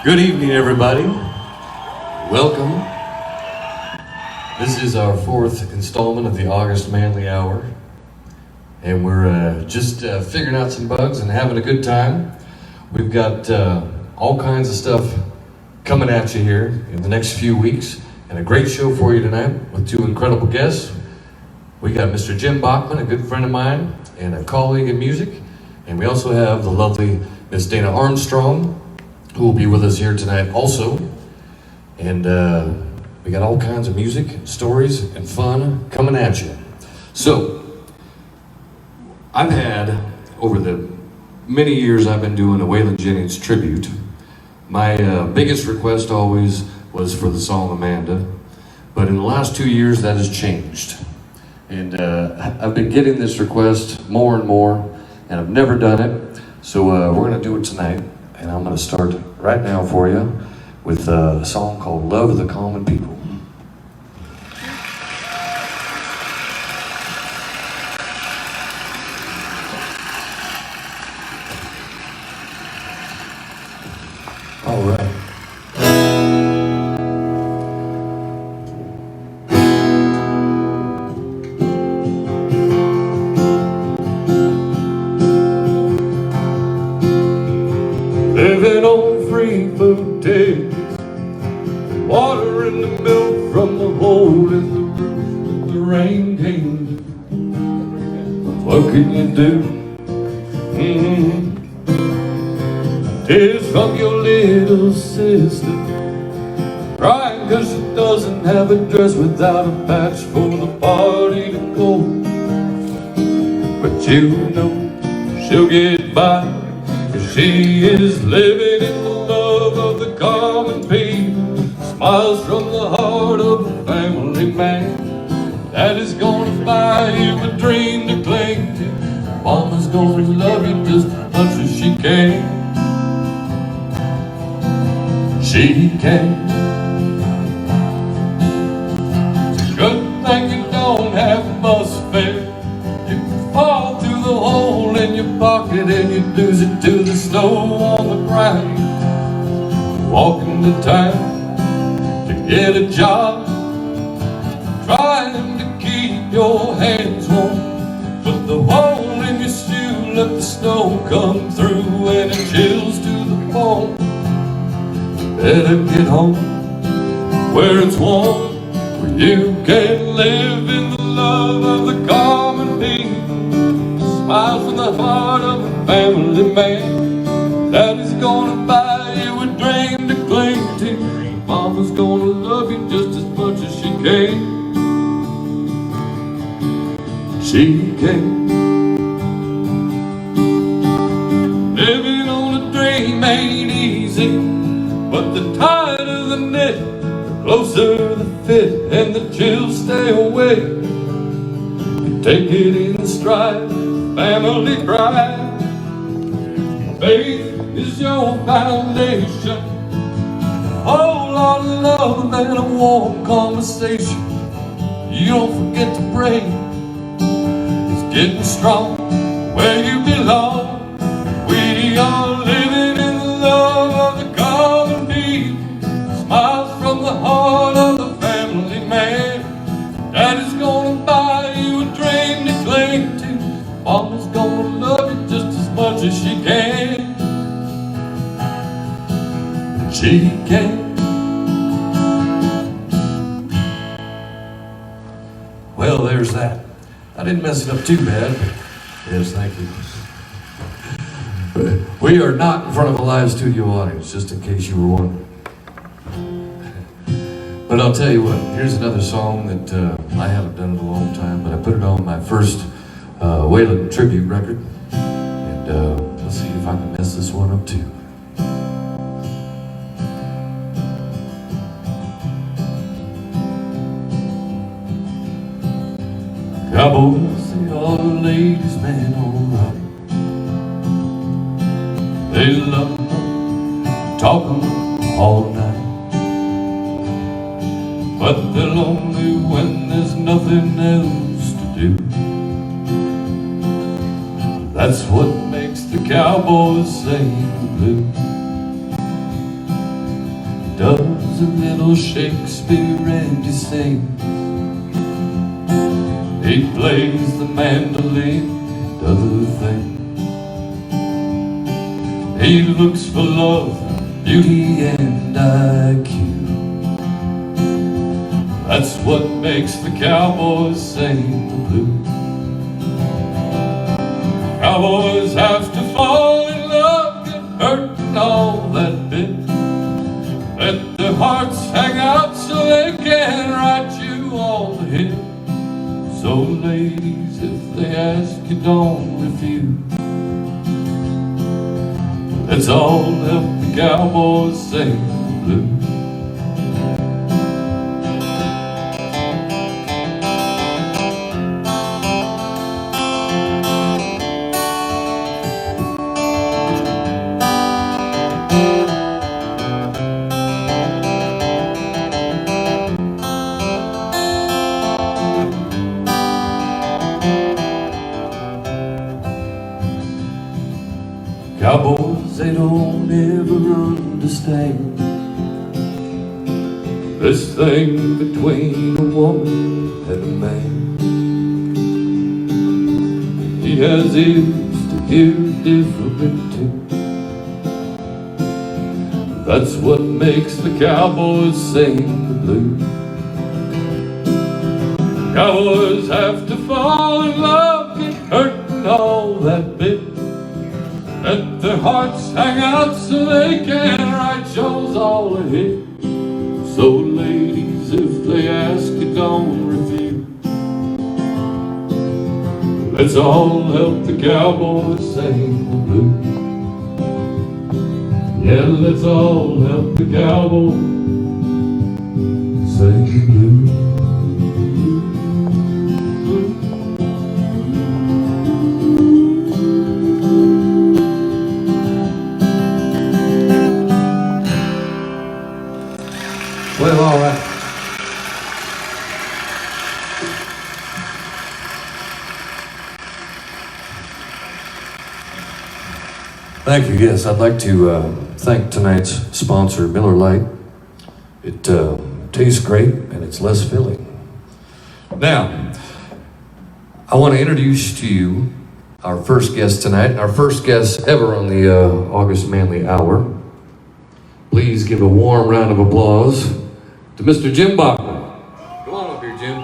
Good evening, everybody. Welcome. This is our fourth installment of the August Manley Hour. And we're just figuring out some bugs and having a good time. We've got all kinds of stuff coming at you here in the next few weeks. And a great show for you tonight with two incredible guests. We got Mr. Jim Bachmann, a good friend of mine and a colleague in music. And we also have the lovely Miss Dana Armstrong, who will be with us here tonight also. And we got all kinds of music, stories, and fun coming at you. So, I've had, over the many years I've been doing a Waylon Jennings tribute, my biggest request always was for the song Amanda. But in the last 2 years that has changed. And I've been getting this request more and more, and I've never done it. So we're gonna do it tonight. And I'm going to start right now for you with a song called Love of the Common People. All right. Living on free food tickets, water in the milk from the hole in the roof when the rain came. What can you do? Tears from your little sister, crying cause she doesn't have a dress without a patch for the party to go. But you know she'll get by, she is living in the love of the common people. Smiles from the heart of a family man that is gonna buy you a dream to cling to. Mama's gonna love you just as much as she can. She can. It's a good thing you don't have bus fare. You can fall through the hole in your pocket and you lose it to the snow on the ground. Walking to town to get a job, trying to keep your hands warm. Put the hole in your shoe, let the snow come through and it chills to the bone. Better get home where it's warm, where you can live in the love of the common people. Smiles from the heart of a family man that is gonna buy you a dream to cling to. Mama's gonna love you just as much as she can. She can. Living on a dream ain't easy, but the tighter the knit, the closer the fit, and the chills stay away. You take it in stride, family pride. Faith is your foundation. A whole lot of love and a warm conversation. You don't forget to pray. It's getting strong where you belong. We are living in the love of the common people. Smiles from the heart of the family man that is gonna buy you a dream to cling to. Mama's gonna love you just as much as she can. She can. Well, there's that. I didn't mess it up too bad. Yes, thank you. We are not in front of a live studio audience, just in case you were wondering. But I'll tell you what, here's another song that I haven't done in a long time, but I put it on my first Waylon tribute record. And let's see if I can mess this one up too. Cowboys say all the ladies, man, alright. They love talking all night, but they're lonely when there's nothing else to do. That's what makes the cowboys sing the blues. a little Shakespeare and he sings. He plays the mandolin and other things. He looks for love, beauty and IQ. That's what makes the cowboys sing the blues. Cowboys have to fall in love, get hurt and all that bit. Let their hearts hang out so they can write you all the hits. So ladies, if they ask you, don't refuse. Let's all help the cowboys sing the blues. Cowboys, they don't ever understand this thing between a woman and a man. He has ears to hear different tunes. That's what makes the cowboys sing the blues. Cowboys have to fall in love, get hurt and all that bit. Let their hearts hang out so they can write shows all ahead. So ladies, if they ask you, don't refuse. Let's all help the cowboys sing the blues. Yeah, let's all help the cowboys sing the blues. Well, all right. Thank you. Yes, I'd like to thank tonight's sponsor, Miller Lite. It tastes great and it's less filling. Now, I want to introduce to you our first guest tonight, our first guest ever on the August Manley Hour. Please give a warm round of applause to Mr. Jim Bachmann. Come on up here, Jim.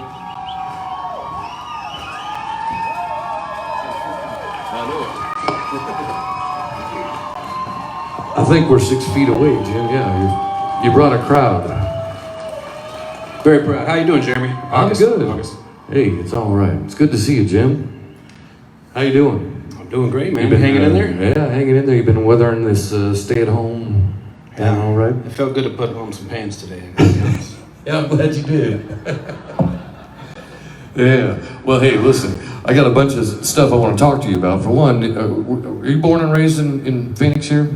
I think we're 6 feet away, Jim. Yeah, you brought a crowd. Very proud. How you doing, Jeremy? I'm good. Hey, it's all right. It's good to see you, Jim. How you doing? I'm doing great, man. You been hanging in there? Yeah, hanging in there. You've been weathering this stay-at-home thing all right? It felt good to put on some pants today. Yeah, I'm glad you did. Yeah. Well, hey, listen. I got a bunch of stuff I want to talk to you about. For one, were you born and raised in Phoenix here?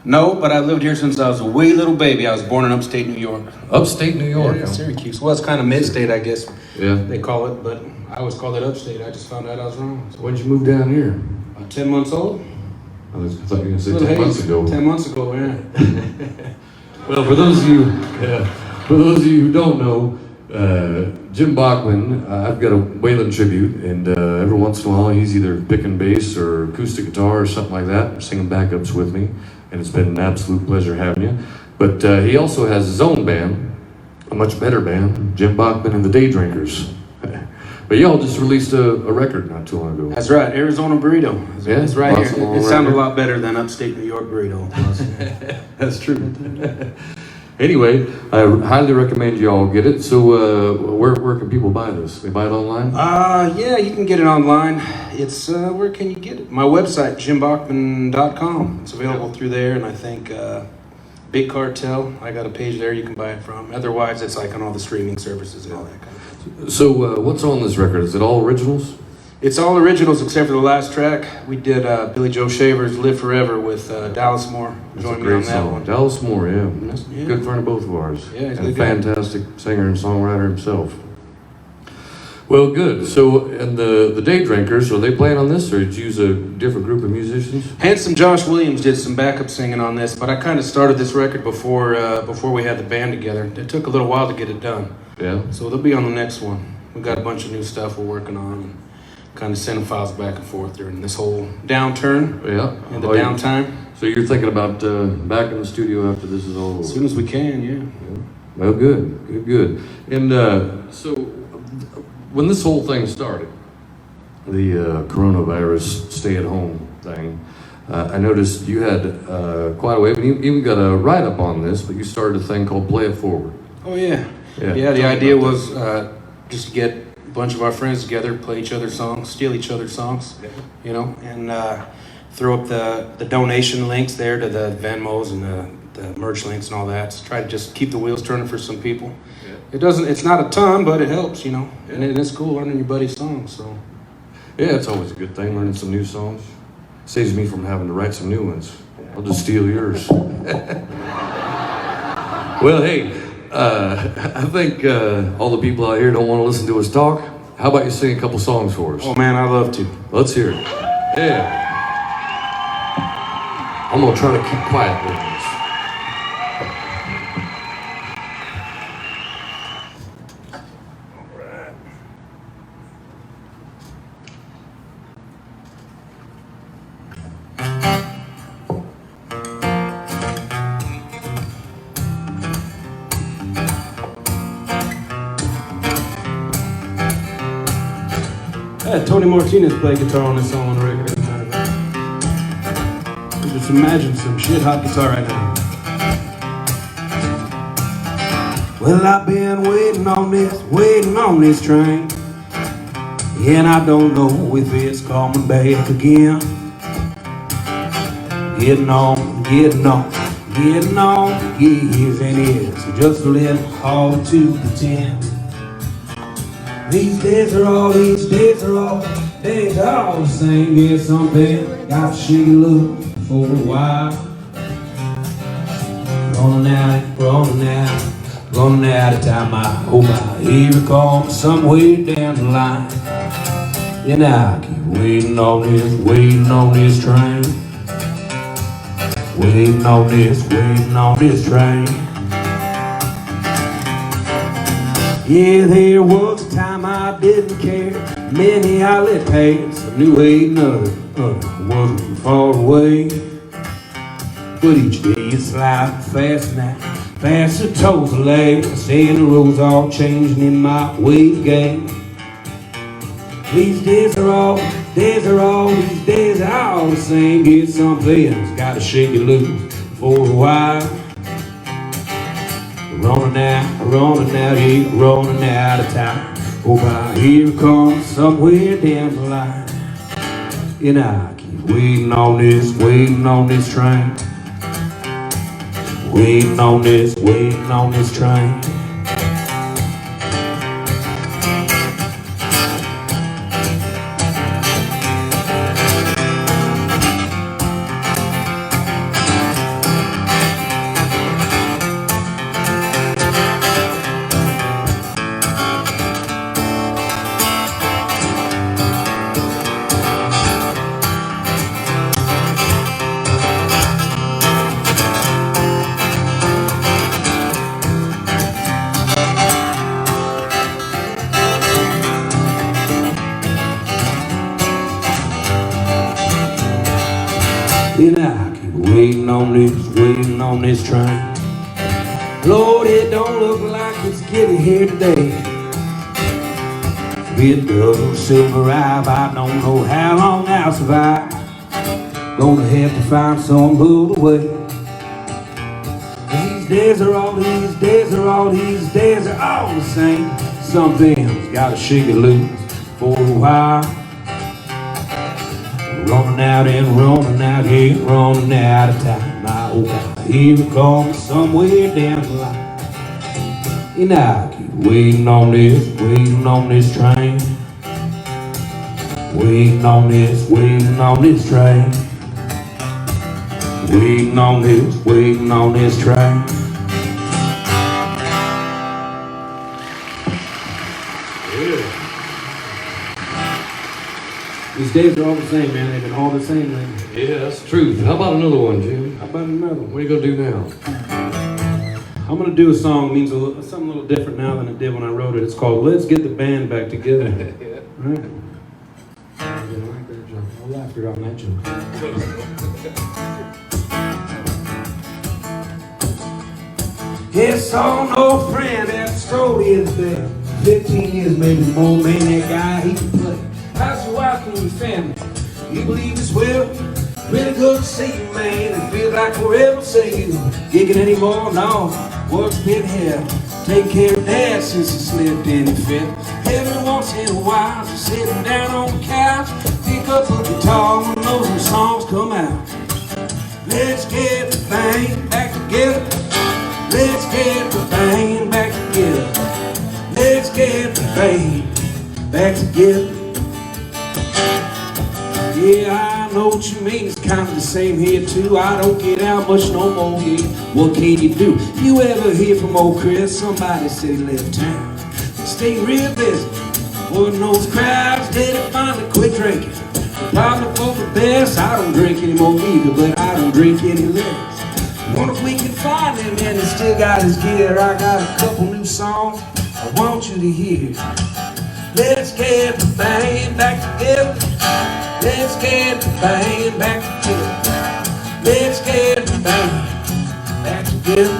No, but I lived here since I was a wee little baby. I was born in upstate New York. Upstate New York? Yeah, Syracuse. Well, it's kind of mid-state, I guess. Yeah. They call it, but I always called it upstate. I just found out I was wrong. So when'd you move down here? 10 months old. I thought you were going to say 10 months ago. 10 months ago, yeah. Well, for those of you who don't know, Jim Bachmann, I've got a Waylon tribute, and every once in a while he's either picking bass or acoustic guitar or something like that, singing backups with me, and it's been an absolute pleasure having you. But he also has his own band, a much better band, Jim Bachmann and the Day Drinkers. But y'all just released a record not too long ago. That's right, Arizona Burrito. It's right here. It sounded a lot better than upstate New York Burrito. That's true. Anyway, I highly recommend you all get it. So where can people buy this? They buy it online? Yeah, you can get it online. It's, where can you get it? My website, jimbachmann.com. It's available through there, and I think Big Cartel, I got a page there you can buy it from. Otherwise, it's like on all the streaming services and all that kind of thing. So what's on this record? Is it all originals? It's all originals except for the last track. We did Billy Joe Shaver's Live Forever with Dallas Moore. Joined me on that one. Dallas Moore, yeah. Good friend of both of ours. Yeah, he's and a fantastic singer and songwriter himself. Well, good. So, and the Day Drinkers, are they playing on this, or did you use a different group of musicians? Handsome Josh Williams did some backup singing on this, but I kind of started this record before we had the band together. It took a little while to get it done. Yeah. So they'll be on the next one. We got a bunch of new stuff we're working on, and kind of sending files back and forth during this whole downturn. Yeah. And the downtime. So you're thinking about back in the studio after this is all over? As soon as we can, yeah. Well, good. And so, when this whole thing started, the coronavirus stay-at-home thing, I noticed you had quite a way, but you even got a write-up on this, but you started a thing called Play It Forward. Oh, yeah. Yeah, Yeah, the idea was just to get a bunch of our friends together, play each other's songs, steal each other's songs, you know, and throw up the donation links there to the Venmos and the merch links and all that. To try to just keep the wheels turning for some people. Yeah. It's not a ton, but it helps, you know, and it's cool learning your buddy's songs, so. Yeah, it's always a good thing, learning some new songs. Saves me from having to write some new ones. I'll just steal yours. Well, hey, I think all the people out here don't want to listen to us talk. How about you sing a couple songs for us? Oh man, I'd love to. Let's hear it. Yeah. I'm gonna try to keep quiet with this. I had Tony Martinez play guitar on this song on the record. Just imagine some shit hot guitar right now. Well, I've been waiting on this train, and I don't know if it's coming back again. Getting on, years and years, just a little hard to pretend. These days are all the same. Get something, got to shake it loose for a while. Running out of time. Oh my, here it comes somewhere down the line. And I keep waiting on this train. Waiting on this train. Yeah, there was a time I didn't care. Many I let pass. I knew ain't another wasn't far away. But each day it's sliding fast now. Faster toes the leg. Staying the roads all changing in my way game. These days are all the same. Get something's gotta shake it loose for a while. Running out of time. Oh, by here it comes somewhere down the line. And I keep waiting on this train. Waiting on this train. And I keep waiting on this train. Lord, it don't look like it's getting here today. If it doesn't soon arrive, I don't know how long I'll survive. Gonna have to find some other way. These days are all the same. Something's gotta shake it loose for a while. Running out of time. Oh God, here it comes somewhere down the line. And I keep waiting on this train. Waiting on this train. Waiting on this train. Yeah. These days are all the same, man. They've been all the same lately. Yeah, that's the truth. How about another one, Jim? How about another one? What are you gonna do now? I'm gonna do a song that means something a little different now than it did when I wrote it. It's called "Let's Get the Band Back Together." Yeah. All right. You like that joke? I laughed on that joke. It's all no friend that story is there. 15 years, maybe more, man, that guy, he can play. How's your wife and your family? You believe it's well? Really good to see you, man. It feels like forever since you gigging anymore. No, work's been here. Taking care of dad since he slipped in the fit. Every once in a while, just sitting down on the couch, pick up a guitar when those new songs come out. Let's get the thing back together. Let's get the thing back together. Let's get the thing back together. Yeah, I know what you mean. It's kind of the same here too. I don't get out much no more. Yeah, what can you do? You ever hear from old Chris? Somebody said he left town. Stay real busy. Lord knows crowds did it finally quit drinking. Probably for the best. I don't drink anymore either, but I don't drink any less. Wonder if we can find him and he still got his gear. I got a couple new songs I want you to hear. Let's get the band back together. Let's get the band back together. Let's get the band back together.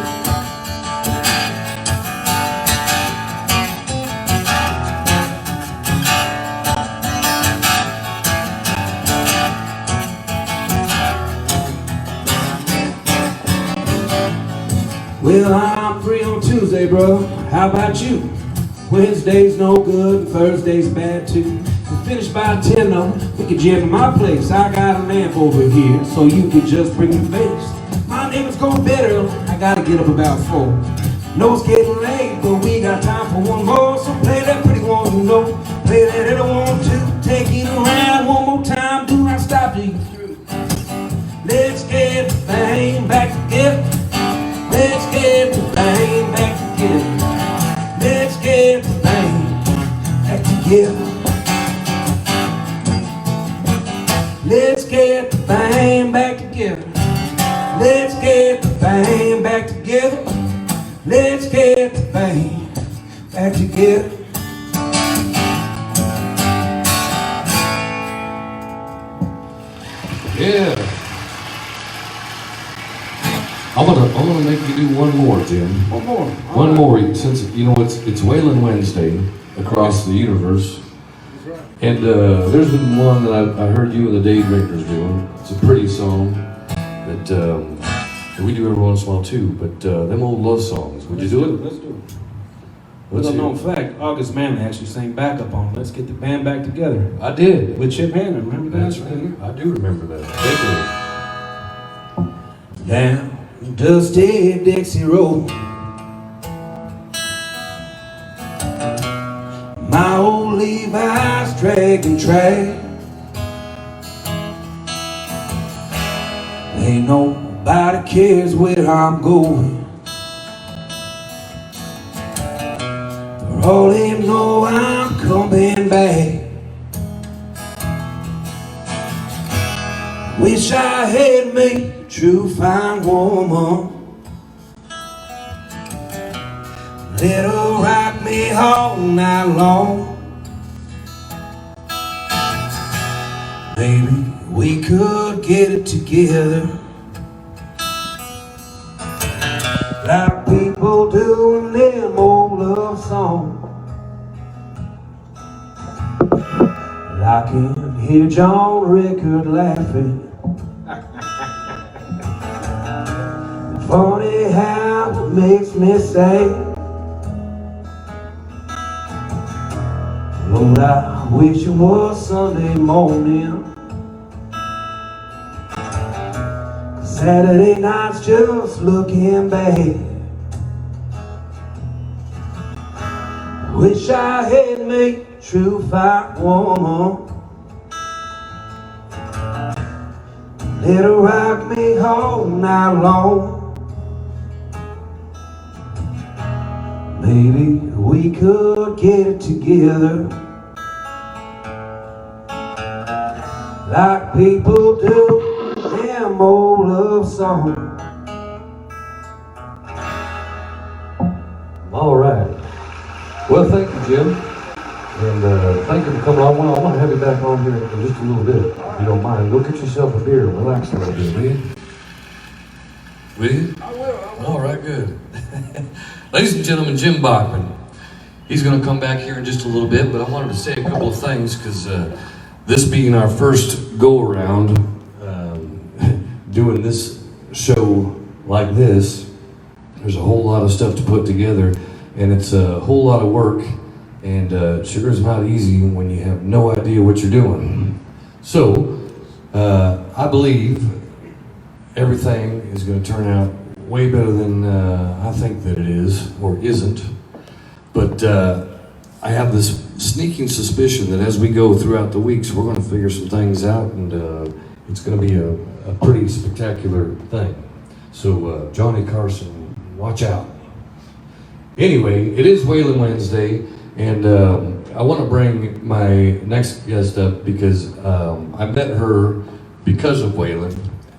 Well, I'm free on Tuesday, bro. How about you? Wednesday's no good and Thursday's bad too. We finish by 10 though. We could jam at my place. I got an amp over here, so you could just bring the bass. My name is going better. I gotta get up about 4. Know it's getting late, but we got time for one more. So play that pretty one, you know. Play that other one too. Take it around one more time. Do not stop till you through. Let's get the thing back together. Let's get the band back together. Let's get the band back together. Let's get the band back together. Let's get the band back together. Let's get the band back together. Yeah. I'm gonna make you do one more, Jim. One more. One more, since you know it's Waylon Wednesday across the universe, and there's been one that I heard you and the Day Drinkers doing. It's a pretty song that we do every once in a while too. But them old love songs, would you do it? Let's do it. Let's Little known hear it. fact, August Manley actually sang backup on Let's Get the Band Back Together I did. with Chip Hanna. Remember that? That's right. I do remember that. Down dusty Dixie Road, my old Levi's dragging track. Ain't nobody cares where I'm going. For all they know I'm coming back. Wish I had me a true fine woman. Let her rock me all night long. Maybe we could get it together, like people do in them old love songs. I can hear John Rickard laughing. Funny how it makes me say, Lord, I wish it was Sunday morning. 'Cause Saturday night's just looking bad. Wish I had me a true fine woman. Let her rock me all night long. Maybe we could get it together, like people do them old love songs. All right. Well, thank you, Jim. And thank you for coming on. Well, I want to have you back on here in just a little bit, if you don't mind. Go get yourself a beer and relax a little bit, will you? Will you? I will. All right, good. Ladies and gentlemen, Jim Bachmann. He's going to come back here in just a little bit, but I wanted to say a couple of things because this being our first go-around doing this show like this, there's a whole lot of stuff to put together, and it's a whole lot of work, and sure is not easy when you have no idea what you're doing. So, I believe everything is going to turn out way better than I think that it is, or isn't. But I have this sneaking suspicion that as we go throughout the weeks, we're going to figure some things out, and it's going to be a pretty spectacular thing. So, Johnny Carson, watch out. Anyway, it is Waylon Wednesday, and I want to bring my next guest up because I met her because of Waylon.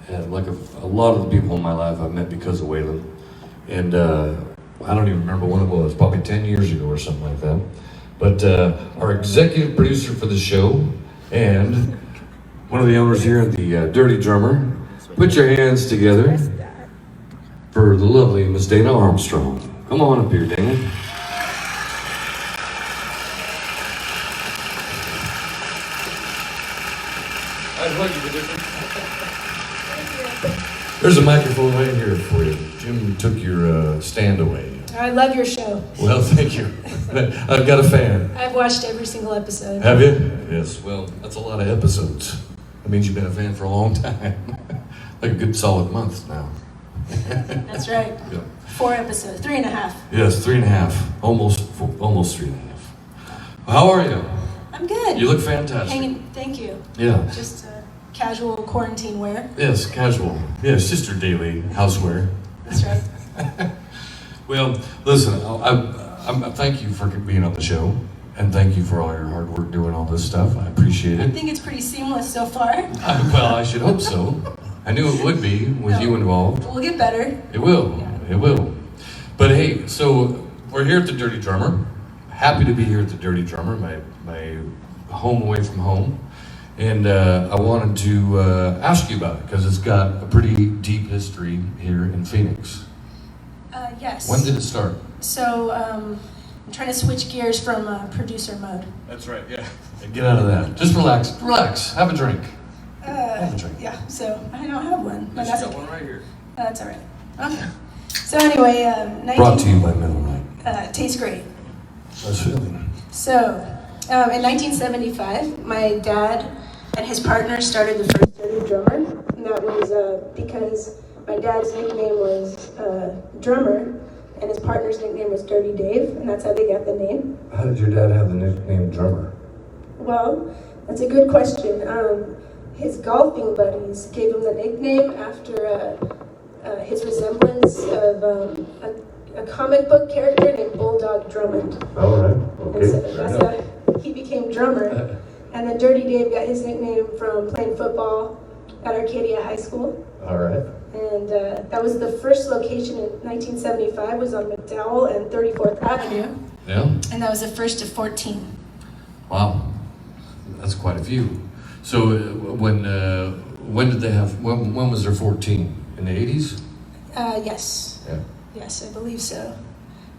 And like a lot of the people in my life I've met because of Waylon. And I don't even remember when it was, probably 10 years ago or something like that. But our executive producer for the show and one of the owners here, the Dirty Drummer, put your hands together for the lovely Miss Dana Armstrong. Come on up here, Dana. I'd like you to do. There's a microphone right here for you. Jim took your stand away. I love your show. Well, thank you. I've got a fan. I've watched every single episode. Have you? Yes. Well, that's a lot of episodes. That means you've been a fan for a long time. Like a good solid month now. That's right. Yeah. 4 episodes, 3.5. Yes, 3.5. Almost 3.5. How are you? I'm good. You look fantastic. Hanging, thank you. Yeah. Just casual quarantine wear. Yes, casual. Yes, just your daily housewear. That's right. Well, listen, I thank you for being on the show, and thank you for all your hard work doing all this stuff. I appreciate I it. think it's pretty seamless so far. Well, I should hope so. I knew it would be with you involved. We'll get better. It will. It will. But hey, so we're here at the Dirty Drummer. Happy to be here at the Dirty Drummer, my home away from home. And I wanted to ask you about it because it's got a pretty deep history here in Phoenix. Yes. When did it start? So, I'm trying to switch gears from producer mode. That's right, yeah. Get out of that. Just relax. Relax. Have a drink. Have a drink. Yeah, so I don't have one. But Yes, that's you got okay. one right here. That's all right. Okay. So anyway, Brought to you by Manley. tastes great. That's feeling. So, in 1975, my dad and his partner started the first Dirty Drummer, and that was because my dad's nickname was Drummer, and his partner's nickname was Dirty Dave, and that's how they got the name. How did your dad have the nickname Drummer? Well, that's a good question. His golfing buddies gave him the nickname after his resemblance of a comic book character named Bulldog Drummond. All right. And Okay. so that's how he became Drummer. And then Dirty Dave got his nickname from playing football at Arcadia High School. All right. And that was the first location in 1975, was on McDowell and 34th Avenue. Yeah? And that was the first of 14. Wow. That's quite a few. So when did they have, when was there 14? In the 80s? Yes. Yeah. Yes, I believe so.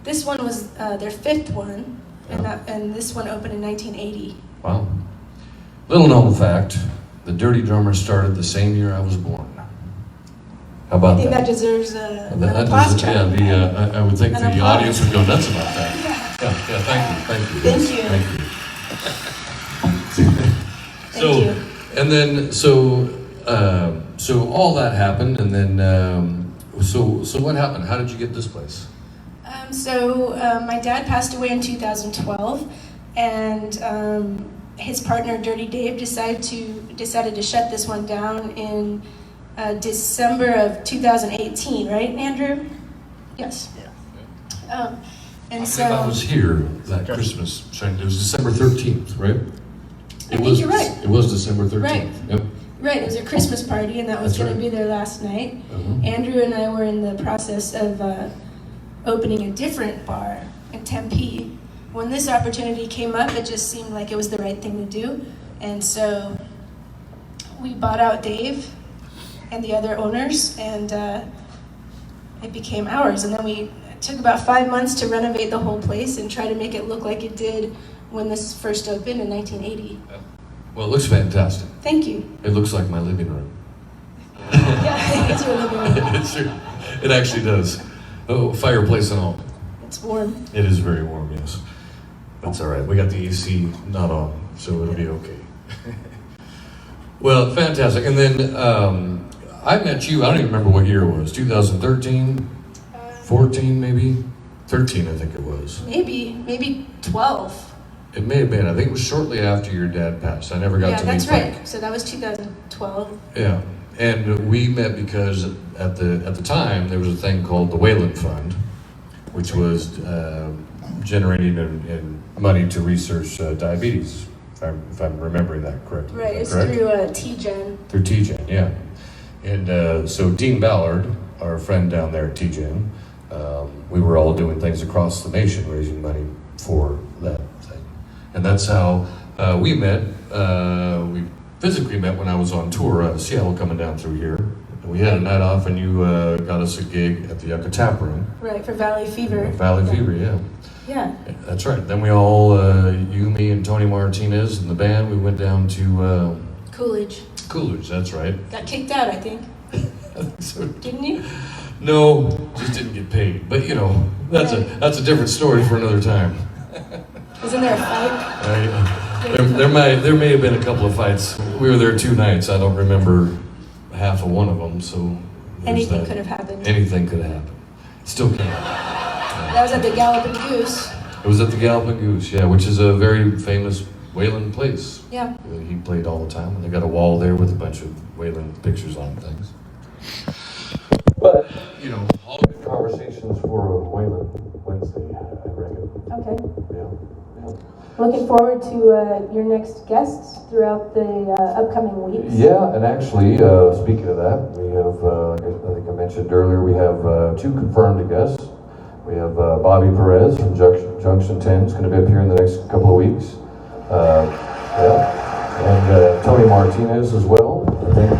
This one was their 5th one, and this one opened in 1980. Wow. Little known fact, the Dirty Drummer started the same year I was born. How about I think that that? deserves an That applause is- track. yeah, I would think An the applause. audience would go nuts about that. Yeah. Yeah, thank you. Thank you. Thank you. Thank So, you. and then, so all that happened, and then, so what happened? How did you get this place? My dad passed away in 2012, and his partner Dirty Dave decided to shut this one down in December of 2018, right, Andrew? Yes. Yeah. And I so believe I was here that Christmas. It was December 13th, right? I think you're right. It was December 13th. Right. Yep. Right, it was a Christmas party, and that was That's going right. to be their last night. Uh-huh. Andrew and I were in the process of opening a different bar in Tempe. When this opportunity came up, it just seemed like it was the right thing to do. And so we bought out Dave and the other owners, and it became ours. And then it took about 5 months to renovate the whole place and try to make it look like it did when this first opened in 1980. Well, it looks fantastic. Thank you. It looks like my living room. Yeah, it's your living room. It actually does. Oh, fireplace and all. It's warm. It is very warm, yes. That's all right. We got the AC not on, so it'll be okay. Well, fantastic. And then I met you, I don't even remember what year it was, 2013, 14 maybe? 13, I think it was. Maybe 12. It may have been. I think it was shortly after your dad passed. I never got Yeah, to meet that's Frank. right. So that was 2012. Yeah, and we met because at the time there was a thing called the Waylon Fund, which was generating in money to research diabetes, if I'm remembering that correctly. Right, Is it's that correct? through TGen. Through TGen, yeah. And so Dean Ballard, our friend down there at TGen, we were all doing things across the nation, raising money for that thing. And that's how we met. We physically met when I was on tour, Seattle coming down through here. And we had a night off and you got us a gig at the Yucca Tap Room. Right, for Valley Fever. Valley Fever, yeah. Yeah. That's right. Then we all, you, me, and Tony Martinez and the band, we went down to Coolidge. Coolidge, that's right. Got kicked out, I think. So, Didn't you? no, just didn't get paid. But you know, that's a different story for another time. Wasn't there a fight? There may have been a couple of fights. We were there 2 nights. I don't remember half of one of them. So Anything could have happened. Anything could have happened. Still can. That was at the Galloping Goose. It was at the Galloping Goose, yeah, which is a very famous Waylon place. Yeah. He played all the time, and they got a wall there with a bunch of Waylon pictures on things. But you know, all good conversations for Waylon Wednesday, I reckon. Okay. Yeah. Looking forward to your next guests throughout the upcoming weeks. Yeah, and actually, speaking of that, we have, I think I mentioned earlier, we have 2 confirmed guests. We have Bobby Perez from Junction 10 is going to be up here in the next couple of weeks. And Tony Martinez as well. I think he's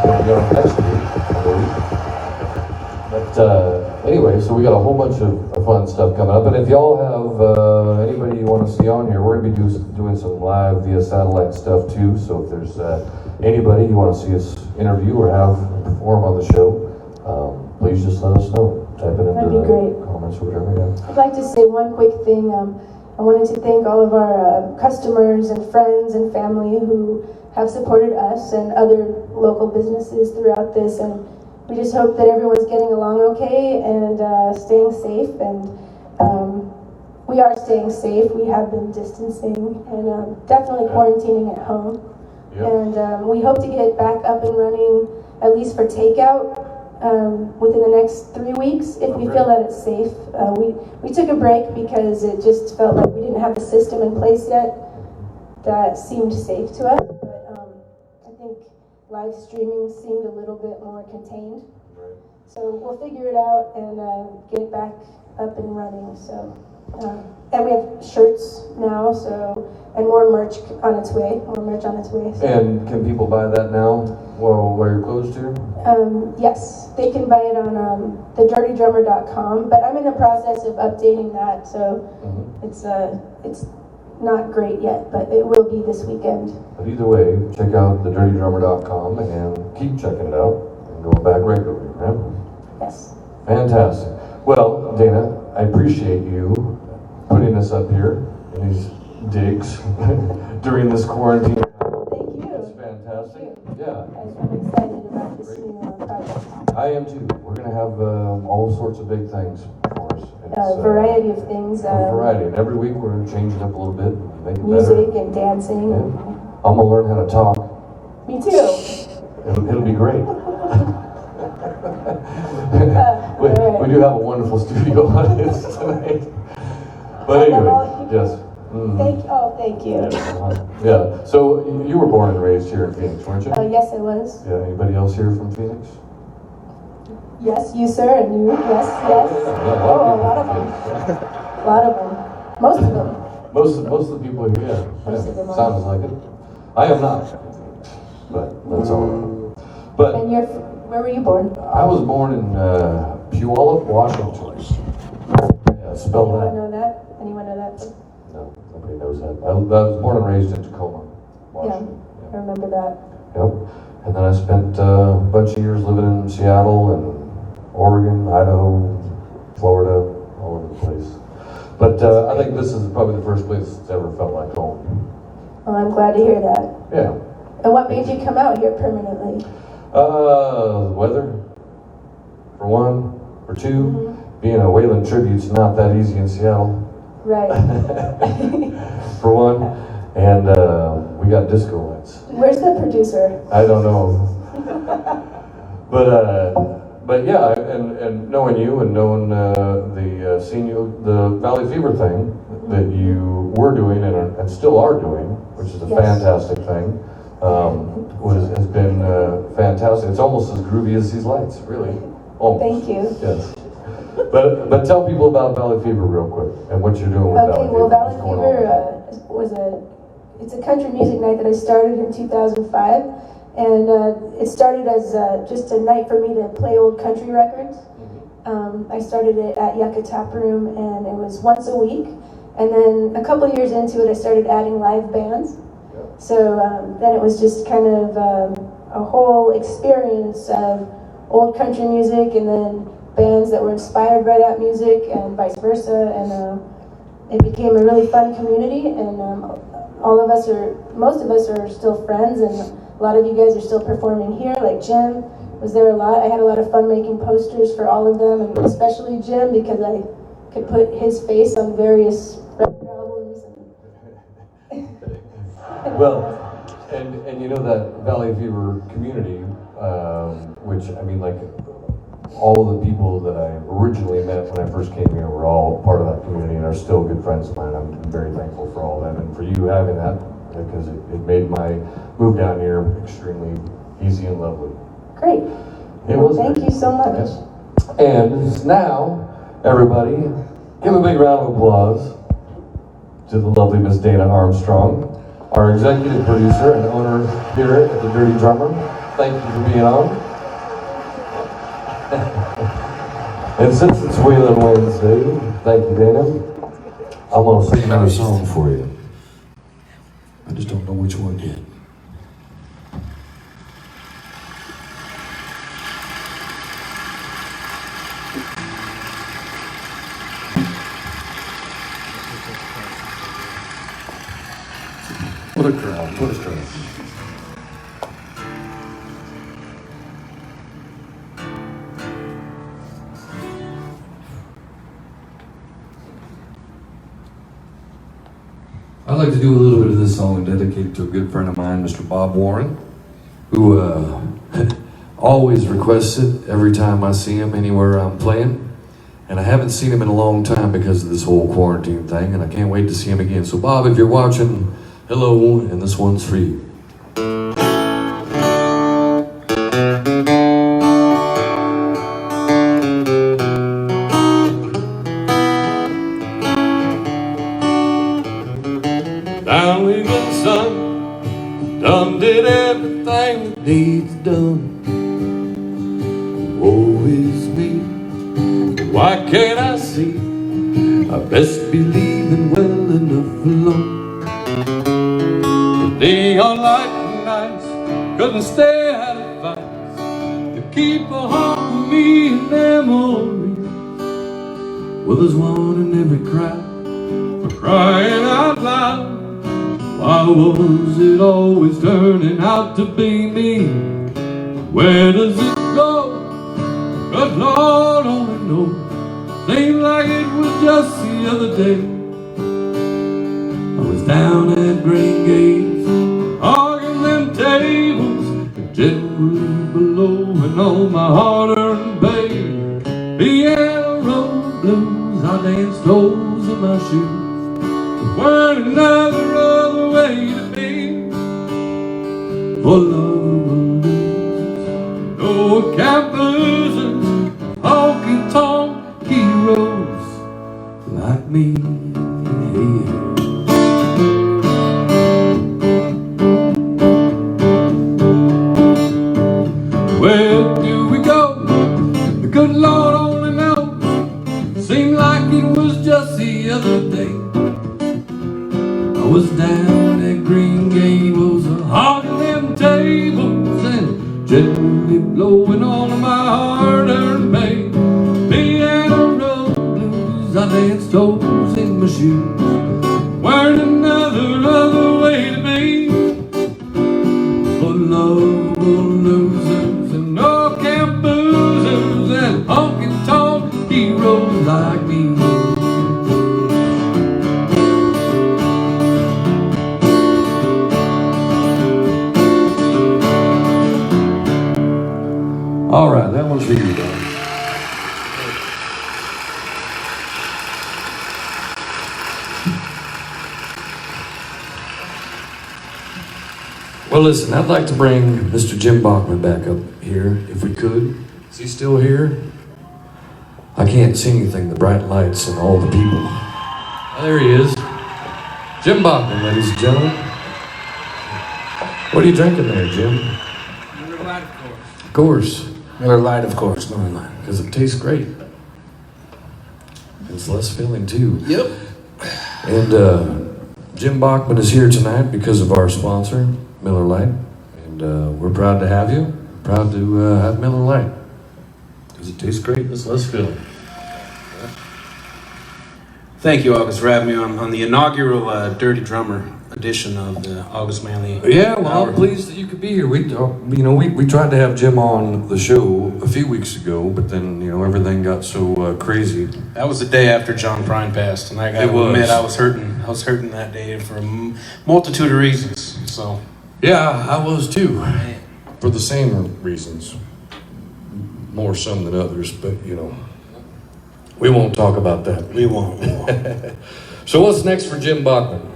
going to be on next week, I believe. But anyway, so we got a whole bunch of fun stuff coming up. And if y'all have anybody you want to see on here, we're going to be doing some live via satellite stuff too. So if there's anybody you want to see us interview or have perform on the show, please just let us know. Type it into the comments or whatever. Yeah. I'd like to say one quick thing. I wanted to thank all of our customers and friends and family who have supported us and other local businesses throughout this. And we just hope that everyone's getting along okay and staying safe. And we are staying safe. We have been distancing and definitely quarantining at home. Yep. And we hope to get back up and running, at least for takeout, within the next 3 weeks if we feel that it's safe. We took a break because it just felt like we didn't have the system in place yet that seemed safe to us. But I think live streaming seemed a little bit more contained. So we'll figure it out and get back up and running. So and we have shirts now, and more merch on its way. So. And can people buy that now while you're closed here? Yes, they can buy it on thedirtydrummer.com, but I'm in the process of updating that, so it's not great yet, but it will be this weekend. But either way, check out thedirtydrummer.com and keep checking it out and going back regularly, right? Yes. Fantastic. Well, Dana, I appreciate you putting us up here in these digs during this quarantine. Thank you. It's fantastic. Yeah. I'm excited about this new project. I am too. We're going to have all sorts of big things for us. A variety of things. A variety. And every week we're going to change it up a little bit and make it Music better. and dancing. Yeah. I'm going to learn how to talk. Me too. It'll be great. we do have a wonderful studio audience tonight. But anyway, yes. Thank you. Yeah. So you were born and raised here in Phoenix, weren't you? Yes, I was. Yeah. Anybody else here from Phoenix? Yes, you, sir, and you. Yes. Yeah, Oh, a lot of them. A lot of them. Most of them. Most of the people here, yeah. Most of them are. Sounds like it. I am not, but that's all right. But And where were you born? I was born in Puyallup, Washington. Yeah, spell Anyone that. know that? Anyone know that? No, nobody knows that. I was born and raised in Tacoma, Washington. I remember that. Yep. And then I spent a bunch of years living in Seattle and Oregon, Idaho, Florida, all over the place. But I think this is probably the first place that's ever felt like home. Well, I'm glad to hear that. Yeah. And what made you come out here permanently? The weather, for one. For two, being a Waylon tribute's not that easy in Seattle. Right. For one. And we got disco lights. Where's the producer? I don't know. But yeah, and knowing you and knowing the Valley Fever thing that you were doing and still are doing, which is a fantastic thing, has been fantastic. It's almost as groovy as these lights, really. Almost. Thank you. Yes. But tell people about Valley Fever real quick and what you're doing with Valley Fever. Well, Valley Fever it's a country music night that I started in 2005, and it started as just a night for me to play old country records. I started it at Yucca Tap Room, and it was once a week. And then a couple years into it, I started adding live bands. So then it was just kind of a whole experience of old country music, and then bands that were inspired by that music, and vice versa. And it became a really fun community, and most of us are still friends, and a lot of you guys are still performing here, like Jim was there a lot. I had a lot of fun making posters for all of them, and especially Jim, because I could put his face on various record albums. Well, and you know that Valley Fever community, which, I mean, like, all the people that I originally met when I first came here were all part of that community and are still good friends of mine. I'm very thankful for all of them and for you having that, because it made my move down here extremely easy and lovely. Great. Thank you so much. Yes. And now, everybody, give a big round of applause to the lovely Miss Dana Armstrong, our executive producer and owner here at the Dirty Drummer. Thank you for being on. And since it's Waylon Wednesday, thank you, Dana. I'm gonna sing another song for you. I just don't know which one yet. What a crowd, what a crowd. I'd like to do a little bit of this song and dedicate it to a good friend of mine, Mr. Bob Warren, who always requests it every time I see him anywhere I'm playing. And I haven't seen him in a long time because of this whole quarantine thing, and I can't wait to see him again. So Bob, if you're watching, hello, and this one's for you. Finally, good son, done did everything that needs done. Woe is me, why can't I see? I best be leaving well enough alone. The neon light nights couldn't stay out of fights to keep a haunt me in memory. Well, there's one in every cry for crying out loud. Why was it always turning out to be me? Where does it go? Good Lord only knows. Seemed like it was just the other day. I was down at Green Gates, arguing them tables, gently below, and on my hard-earned bay. Piano roll blues, I danced holes in my shoes. Weren't for love will lose. No camp losers, honky-tonk heroes like me. Where do we go? The good Lord only knows. Seemed like it was just the other day. I was down at Green Gables, hogging them tables and gently blowing all of my hard-earned pay. Piano road blues, I danced toes in my shoes. Weren't another way to be. For love will losers and no camp boozers and honky-tonk heroes like me. All right, that one's for you, Darren. Well, listen, I'd like to bring Mr. Jim Bachmann back up here, if we could. Is he still here? I can't see anything, the bright lights and all the people. Oh, there he is. Jim Bachmann, ladies and gentlemen. What are you drinking there, Jim? Miller Lite, of course. Of course. Miller Lite, of course. Miller Lite. Because it tastes great. It's less filling, too. Yep. And Jim Bachmann is here tonight because of our sponsor, Miller Lite. And we're proud to have you. Proud to have Miller Lite. Because it tastes great. It's less filling. Thank you, August, for having me on the inaugural Dirty Drummer edition of the August Manley. Yeah, well, Hour. I'm pleased that you could be here. We tried to have Jim on the show a few weeks ago, but then everything got so crazy. That was the day after John Prine passed, and I got to admit I was hurting. I was hurting that day for a multitude of reasons. So Yeah, I was too, for the same reasons. More some than others, but we won't talk about that. we won't. So what's next for Jim Bachmann?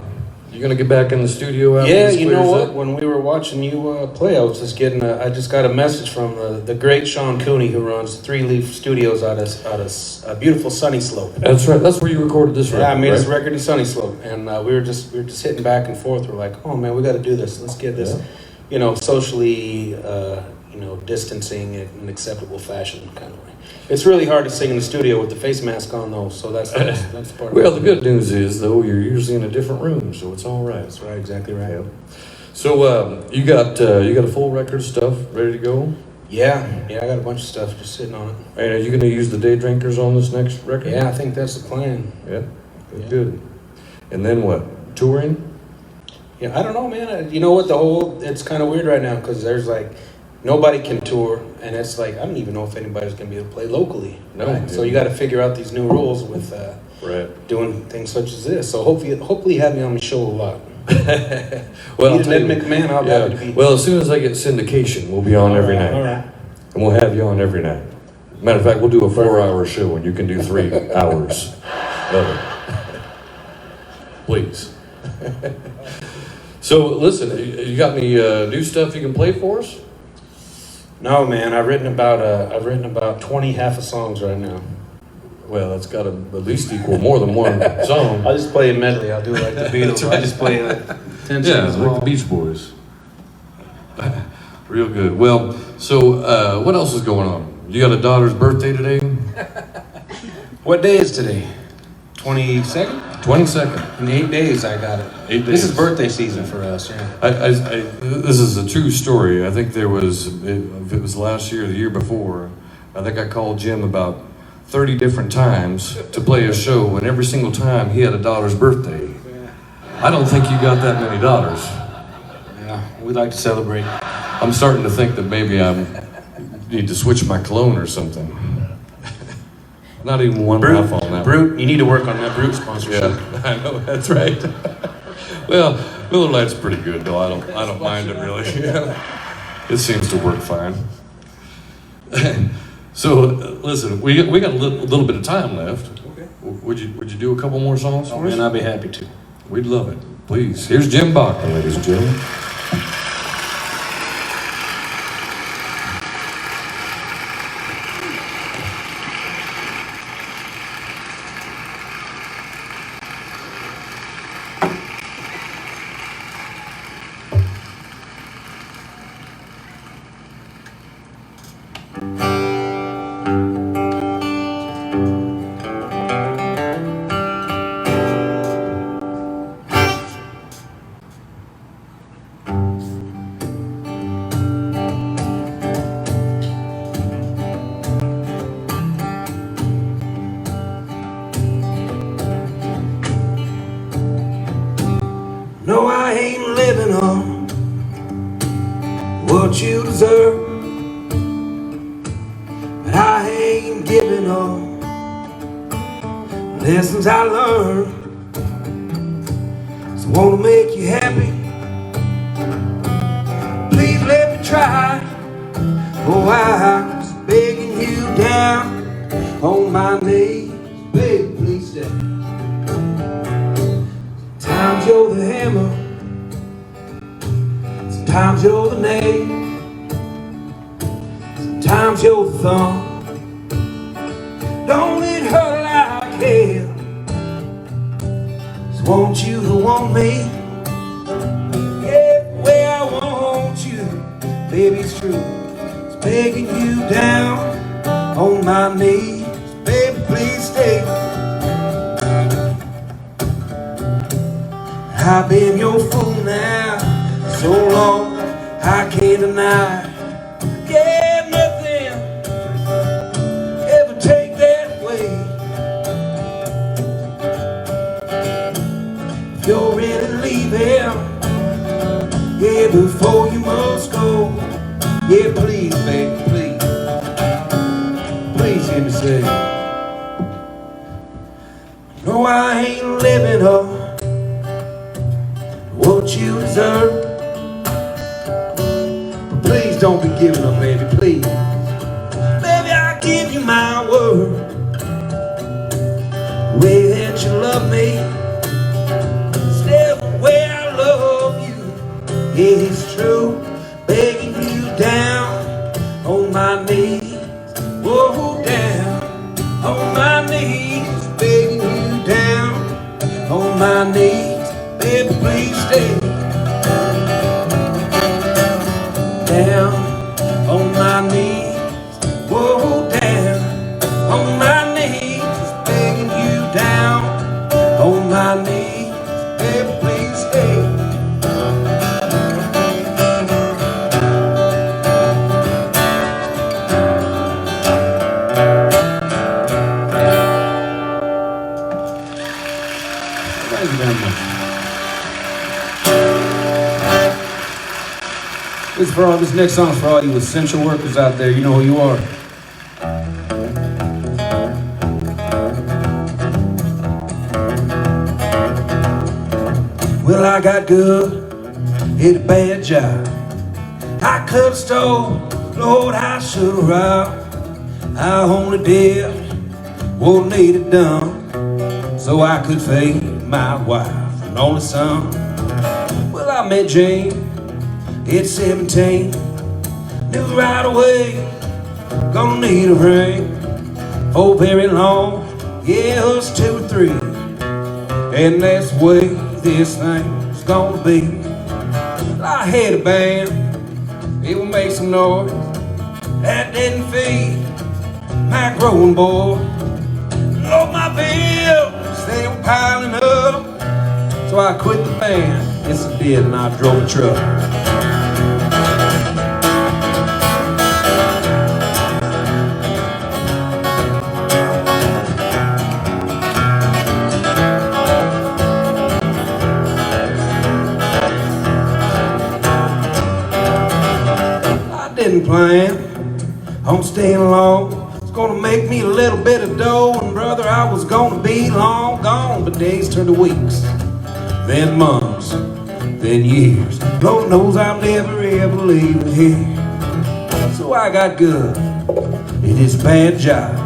You gonna get back in the studio after Yeah, this you know clears what? up? When we were watching you play, I was just getting. I just got a message from the great Sean Cooney, who runs Three Leaf Studios out of beautiful Sunny Slope. That's right. That's where you recorded this record. Yeah, I made right? this record in Sunny Slope, and we were just hitting back and forth. We're like, oh man, we got to do this. Let's get this, socially, distancing in an acceptable fashion, kind of way. It's really hard to sing in the studio with the face mask on, though. So that's part. Well, of the it. good news is, though, you're usually in a different room, so it's all right. That's right, exactly right. Yeah. So you got a full record of stuff ready to go? Yeah, I got a bunch of stuff just sitting on it. And are you going to use the Day Drinkers on this next record? Yeah, I think that's the plan. Yeah. Yeah. Good. And then what? Touring? Yeah, I don't know, man. You know what? It's kind of weird right now because there's like nobody can tour, and it's like I don't even know if anybody's gonna be able to play locally. No. Right? Yeah. So you got to figure out these new rules with Right. doing things such as this. So hopefully you have me on the show a lot. Well, Need an Ed McMahon, I'll be happy to be. Well, as soon as I get syndication, we'll be on every night. All right. And we'll have you on every night. Matter of fact, we'll do a 4-hour show and you can do 3 hours of it. Please. So listen, you got any new stuff you can play for us? No, man. I've written about 20 half a songs right now. Well, that's got to at least equal more than one song. I'll just play a medley. I'll do it like the Beatles. I just play like 10 Yeah, songs. like the Beach Boys. Real good. Well, so what else is going on? You got a daughter's birthday today? What day is today? 22nd? 22nd. In 8 days, I got it. 8 days. This is birthday season for us, yeah. This is a true story. I think if it was last year or the year before, I think I called Jim about 30 different times to play a show, and every single time he had a daughter's birthday. I don't think you got that many daughters. Yeah, we like to celebrate. I'm starting to think that maybe I need to switch my cologne or something. Not even one off on that. Brute, you need to work on that Brute sponsorship. Yeah, I know, that's right. Well, Miller Lite's pretty good though. I don't mind it really. It seems to work fine. So listen, we got a little bit of time left. Okay. Would you do a couple more songs for us? Man, I'll be happy to. We'd love it. Please. Here's Jim Bachmann, ladies and gentlemen. ain't living on what you deserve, but I ain't giving on lessons I learned. So I wanna make you happy, please let me try. Oh, I'm just begging you down on my knees, baby, please stay. Sometimes you're the hammer, sometimes you're the nail, sometimes you're the thumb. Don't it hurt like hell? So want you to want me, yeah, the way I want you, baby, it's true. It's begging you down on my knees, baby, please stay. I've been your fool now so long, I can't deny. Yeah, nothing ever take that way. If you're ready to leave him, yeah, before you must go, yeah, please, baby, please, please hear me say, no, I ain't living up what you deserve, but please don't be giving up, baby, please. Baby, I give you my word, the way that you love me, still the way I love you, yeah, it's true. Begging you down on my knees, whoa, down on my knees, begging you down on my knees, baby, please stay. Down on my knees, whoa, down on my knees, begging you down on my knees, baby, please stay. Thank you very much. This next song's for all you essential workers out there. You know who you are. Well, I got good, hit a bad job. I could've stole, Lord, I should've robbed. I only did what needed done, so I could feed my wife and only son. Well, I met Jane at 17, knew right away, gonna need a ring. For very long, yeah, us 2 or 3, and that's the way this thing's gonna be. Well, I had a band, it would make some noise, that didn't feed my growing boy. Lord, my bills, they were piling up, so I quit the band, yes I did, and I drove a truck. Didn't plan on staying long. It's gonna make me a little bit of dough, and brother, I was gonna be long gone. But days turned to weeks, then months, then years. Lord knows I'll never ever leave here. So I got good in this bad job,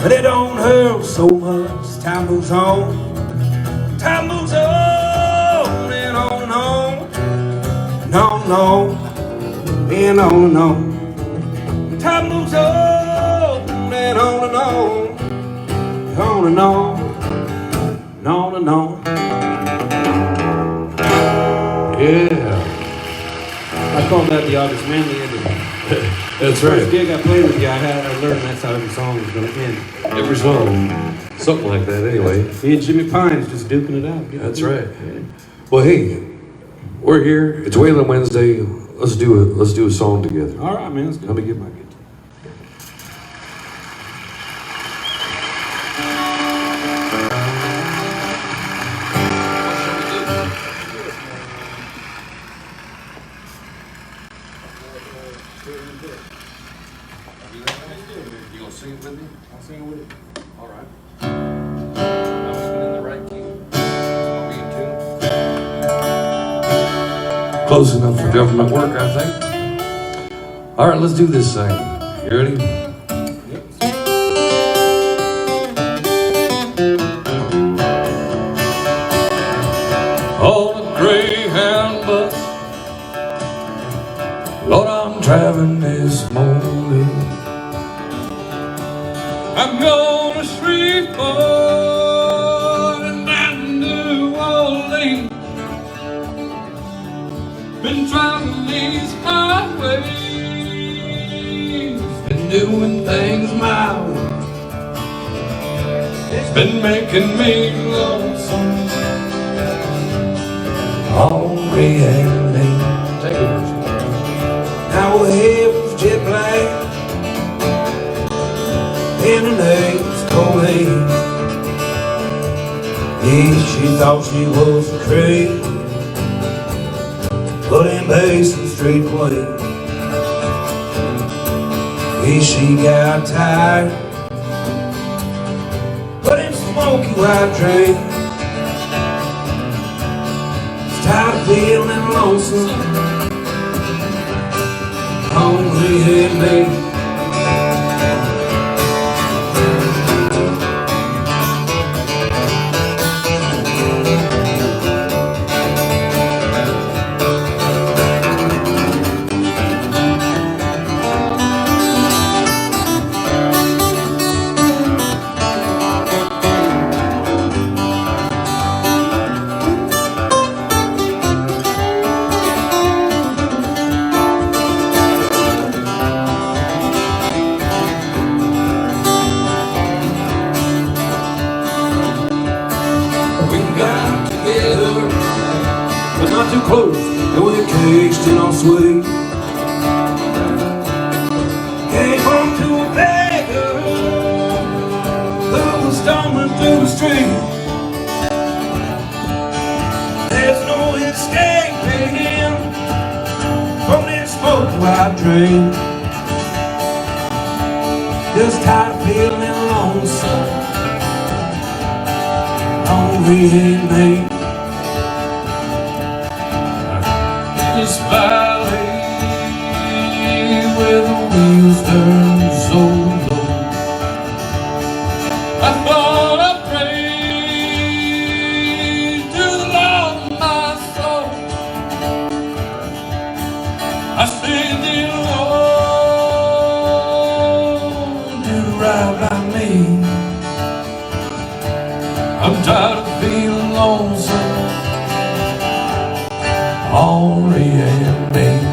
but it don't hurt so much. Time moves on, time moves on, and on and on, and on and on. And on and on. Time moves on and on and on, on and on, and on and on. Yeah, I call that the August Manley ending. that's First right. gig I played with you, I learned that's how every song was gonna end. Every song, something like that anyway. Me and Jimmy Pine's just duking it out. That's right. Well, hey, we're here. It's Waylon Wednesday. Let's do a song together. All right, man, let's go. Let me get my guitar. You gonna sing it with me? I'll sing it with you. All right. I'm even in the right key. Are we in tune? Close enough for government work, I think. All right, let's do this thing. You ready? On a Greyhound bus, Lord, I'm traveling this morning. I'm going to Shreveport and down New Orleans. Been traveling these highways, been doing things my way. It's been making me lonesome. Hungry and late. Take it, Hershey. Now her hair was jet black and her name's Colleen. Yeah, she thought she was crazy, but in Basin straight away. Yeah, she got tired, but in smoky white drink. Tired of feeling lonesome, hungry and late. But not too close, and we're caged in our swing. Came home to a beggar who was stumbling through the street. There's no escaping from this smoke white train. Just tired of feeling lonesome, hungry and late. This valley where the wheels turn so low, I thought I'd pray to the Lord of my soul. I said, dear Lord, do right by me. I'm tired of feeling lonesome, hungry and late.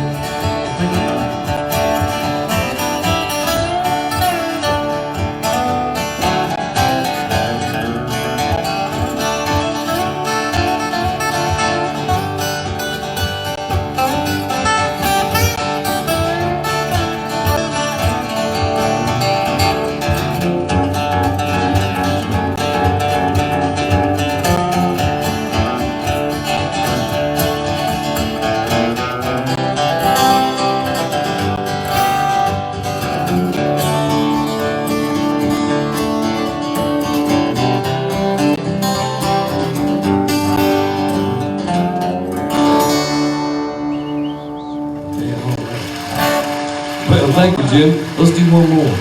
Well, thank you, Jim. Let's do one more.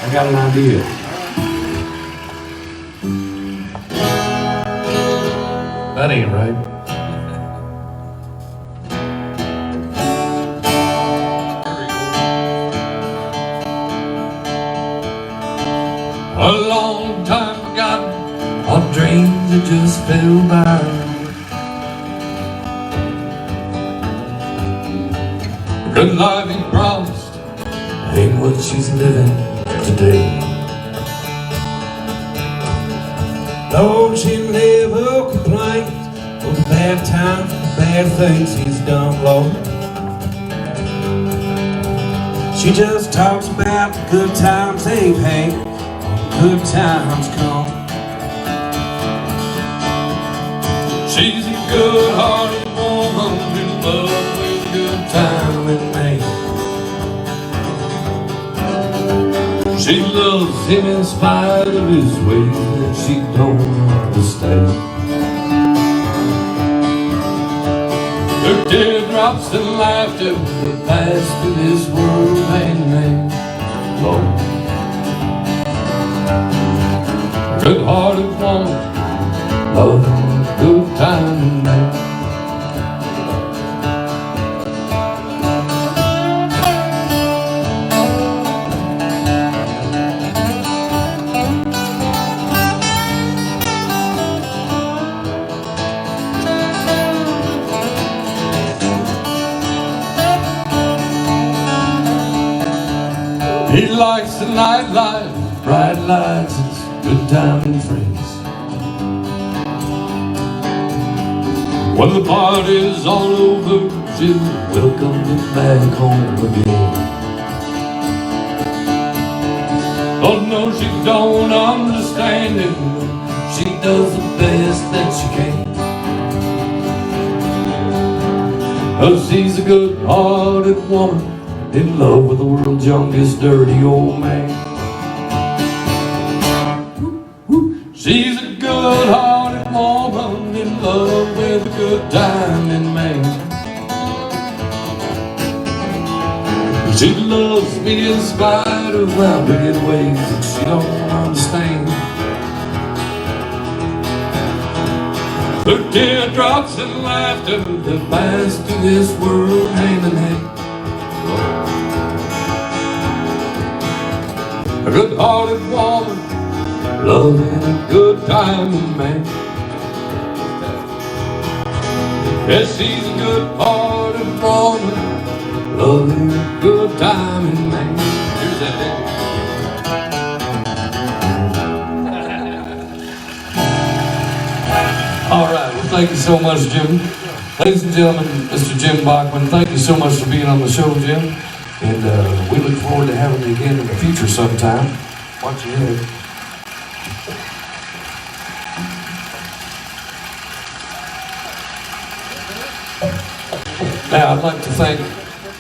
I got an idea. That ain't right. A long time forgotten, on dreams that just fell by. Good life he promised ain't what she's living today. Lord, she never complains for the bad times, the bad things he's done, Lord. She just talks about the good times they've had, when good times come. She's a good-hearted woman who loves when good time with me. loves him in spite of his ways that she don't understand. Her teardrops and laughter will pass through this world hand in hand. Lord, good-hearted woman, love, good time man. He likes the nightlife, bright lights, it's good time and friends. When the party's all over, she'll welcome him back home again. Oh no, she don't understand it, she does the best that she can. Oh, she's a good-hearted woman, in love with the world's youngest dirty old man. She's a good-hearted woman in love with a good timing man. She loves me in spite of my bad ways that she don't understand. Her teardrops and laughter that pass through this world hand in hand. A good-hearted woman, loving a good timing man. Yes, she's a good-hearted woman, loving a good timing man. Here's that All right, well, thank you so much, Jim. Ladies and gentlemen, Mr. Jim Bachmann, thank you so much for being on the show, Jim. And we look forward to having you again in the future sometime. Watch your head. Now, I'd like to thank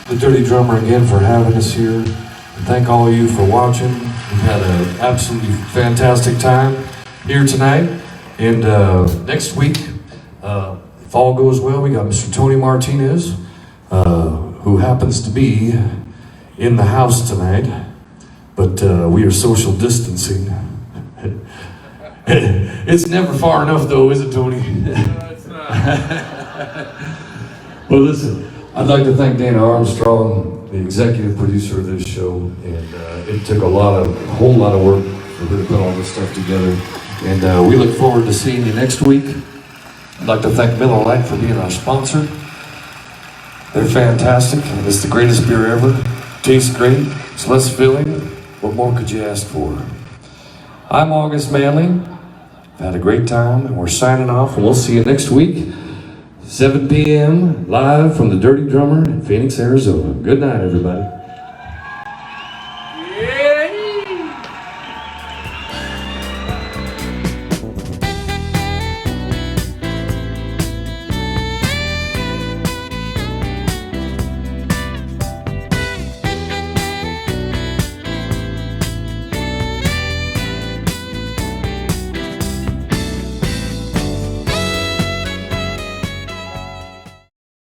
the Dirty Drummer again for having us here. And thank all of you for watching. We've had an absolutely fantastic time here tonight. And next week, if all goes well, we got Mr. Tony Martinez, who happens to be in the house tonight, but we are social distancing. It's never far enough though, is it, Tony? No, it's not. Well, listen, I'd like to thank Dana Armstrong, the executive producer of this show, and it took a whole lot of work for her to put all this stuff together, and we look forward to seeing you next week. I'd like to thank Miller Lite for being our sponsor. They're fantastic. It's the greatest beer ever. Tastes great. It's less filling. What more could you ask for? I'm August Manley. I've had a great time, and we're signing off, and we'll see you next week, 7 p.m. live from the Dirty Drummer in Phoenix, Arizona. Good night, everybody.